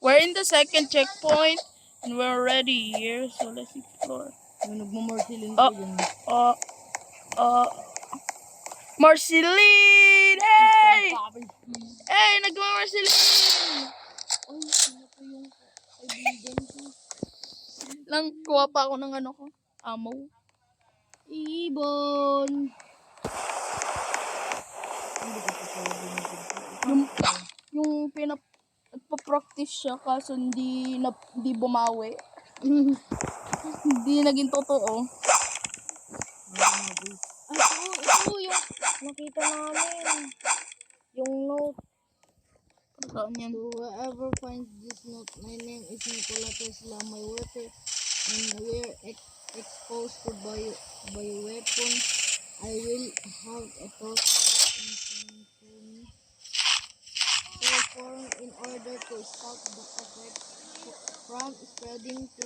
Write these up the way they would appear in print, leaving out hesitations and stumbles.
We're in the second checkpoint and we're already here, so let's explore. Yung nagmamarsilin Oh, ko yun. Marceline! Hey! Hey, nagma-Marceline! Ay, sino po yung kaibigan ko? Lang, kuha pa ako ng ano ko. Amo. Ibon! Yung nagpa-practice siya kaso hindi bumawi. Hindi naging totoo. Ay, ito yung nakita namin. Yung note. Saan yan? To whoever finds this note, my name is Nikola Tesla, my worker, and we're exposed to bioweapons. I will have a total intention to reform in order to stop the effect from spreading to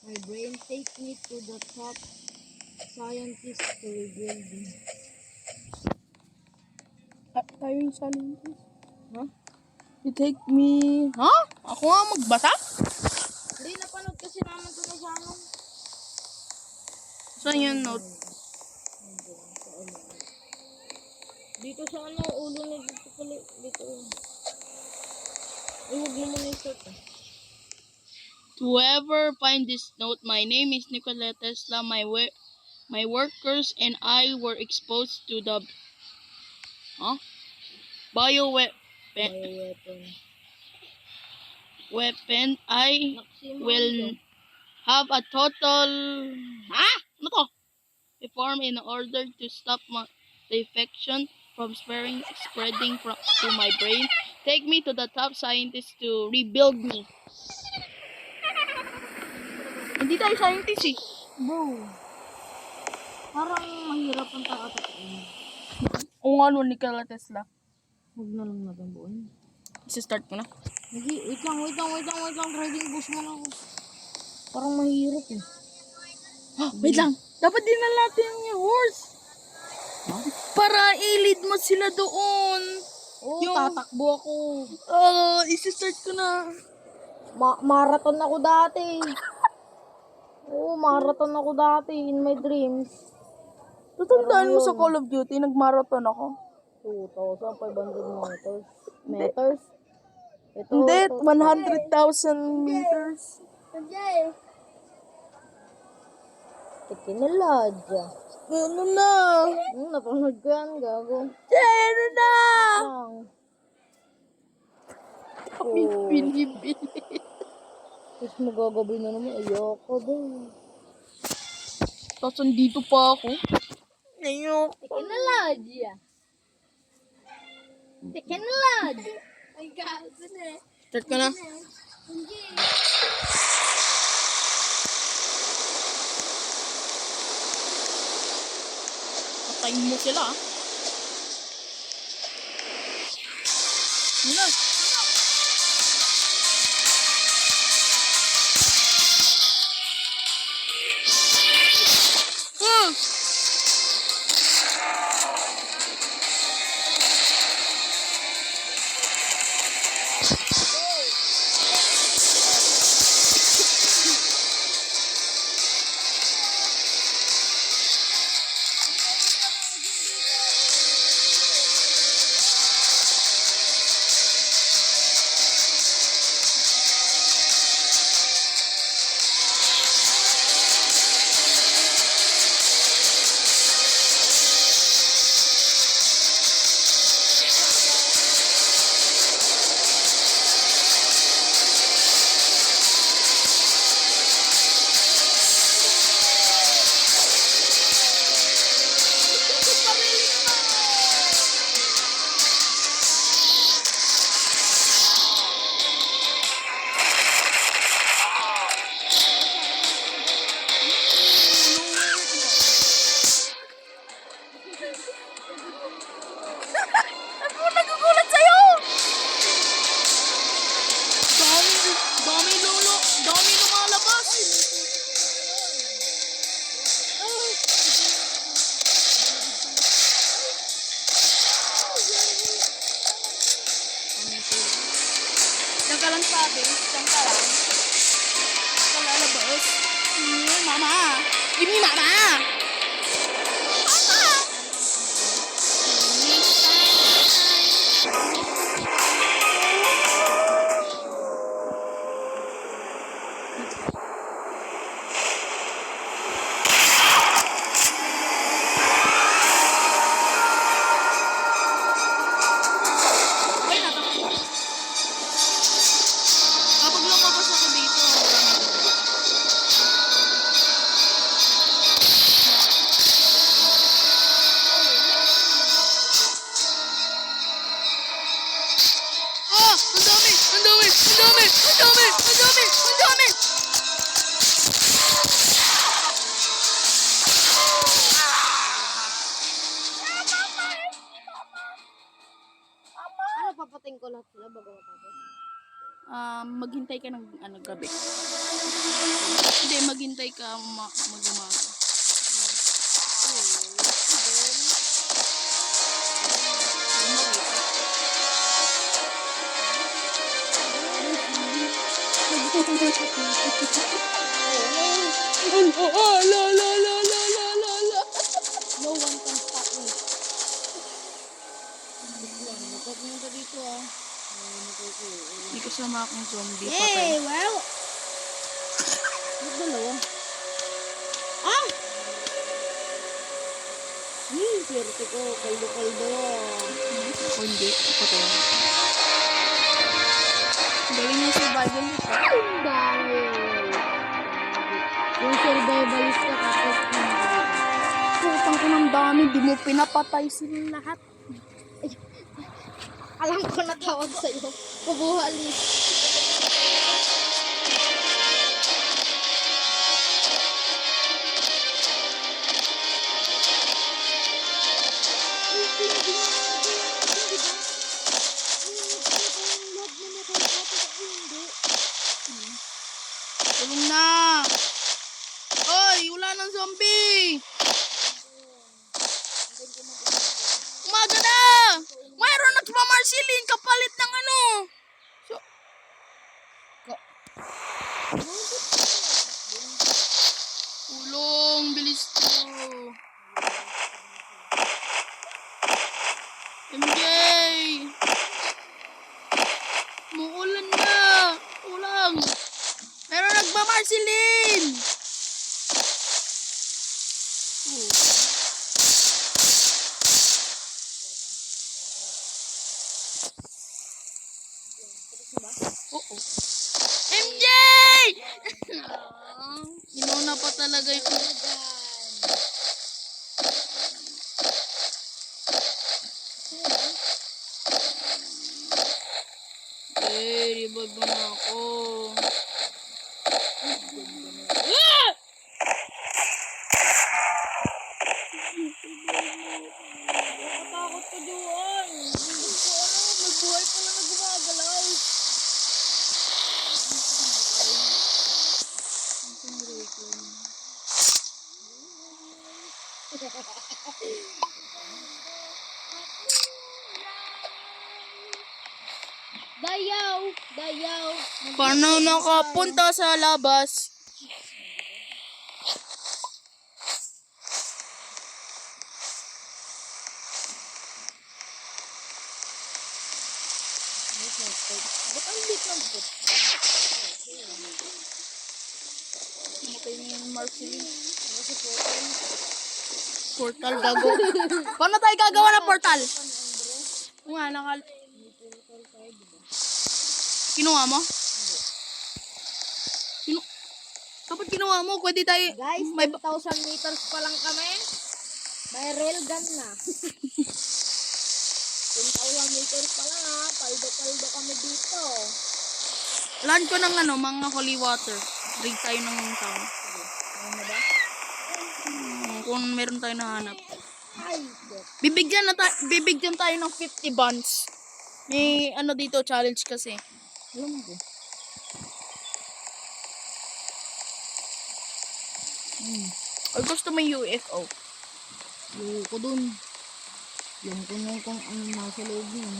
my brain. Take me to the top scientist to rebuild me. Tayo yung scientist. Huh? You take me... Ha? Ako nga magbasa? Hindi, napanood kasi naman ito na sa ano. Saan yung note? Dito sa ano, ulo na dito pala. Dito. Ay, huwag mo muna i-start eh. To whoever find this note, my name is Nikola Tesla. My workers and I were exposed to the weapon. I will have a total ano to? Reform in order to stop the infection from spreading to my brain. Take me to the top scientist to rebuild me. Hindi tayo scientist eh. Bro, parang mahirap ang tao-tatiin. O nga no, Nikola Tesla. Huwag na lang natin buuin. Isa-start ko na. Hindi, wait lang. Driving bus mo na ako. Parang mahirap eh. Wait lang. Dapat din na natin yung horse. Para i-lead mo sila doon. Oo, Yung- tatakbo ako. Isa-start ko na. Marathon ako dati. Oo, marathon ako dati in my dreams. Tatandaan mo Pero sa ngayon- Call of Duty, nag-marathon ako. 2,500 meters. Ito, Hindi, ito. 100,000 meters. Tikinilad. Ano na? Napanood ko yan, gago. Ano na? Lang. Binibili. Tapos magagabi na naman, ayoko din. Tapos andito pa ako. Ayoko. Tikinilad. Tikinilad. Ay, gago na eh. Start ka na. Patayin mo sila ah. Ano na? province, saan ka lang? Sa lalabas. Mama! Give me mama! Mama! Ay, natakot. Kapag lumabas ako dito, maraming tubig. Ah! Ang dami! Ang dami! Ang dami! Ang dami! Ang dami! Ang dami! Ano, papating ko lahat sila bago matapos? Maghintay ka ng gabi. Hindi, maghintay ka mag-umaga. La la la la la la la. No one can stop me. Nagpapunta dito ah. May kasama akong zombie. Yay! Patay. Wow! Ba't dalawa? Ah! Swerte ko. Kaldo-kaldo. O hindi. Patay. Galing yung survival nito. Ang dami. Yung survivalist ka tapos Putang ko ng dami. Di mo pinapatay sila lahat. alam ko na tawag sa'yo. Pabuhalis. Tulong na! Oy! Wala ng zombie! Umaga na! Mayroon nagmamarsilin kapalit ng ano! So, tulong! Bilis to! MJ! Muulan na! Ulang! Meron nagmamarsilin! Oo. MJ! Inuna pa talaga yung... Revive mo na ako. Ah! Nakatakot ko doon. Hindi ko may buhay pala na gumagalaw. Dayaw! Dayaw! Paano nakapunta sa labas? Ba't ang lit ng put? Namatay na yung Marceline. Kasi portal. Portal gago. Paano tayo gagawa ng portal? Oo nga, Kinuha mo? Kapag kinuha mo, pwede tayo... Guys, may 10,000 meters pa lang kami. May railgun na. 10,000 meters pa lang ha. Paldo-paldo kami dito. Land ko ng mga holy water. Drink tayo ng town. Ano ba? Kung meron tayo nahanap. Ay, shit. Bibigyan tayo ng 50 buns. May dito, challenge kasi. Alam mo. Or gusto mo yung UFO? Ayoko dun. Alam ko na kung ano nasa loob yun.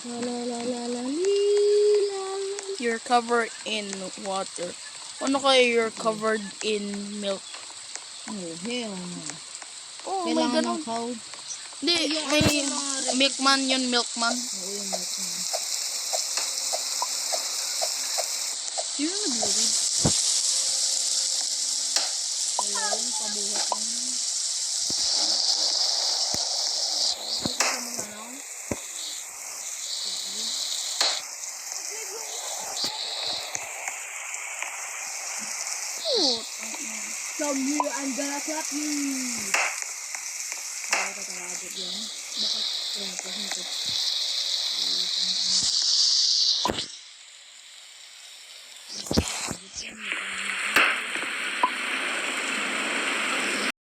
La la la la la li. you're covered in water. Ano kaya you're covered in milk? Oh, hell no. Oh, may Kailangan ganun. ng cow. Hindi, may milkman yun, milkman. Oo, yung milk na. Sino nag-read? Wala lang, pabuhat lang. Ito sa mga ano? Oh, Come here, I'm gonna clap you. Kaya ka talagot yan. Bakit? Kaya ko, hindi.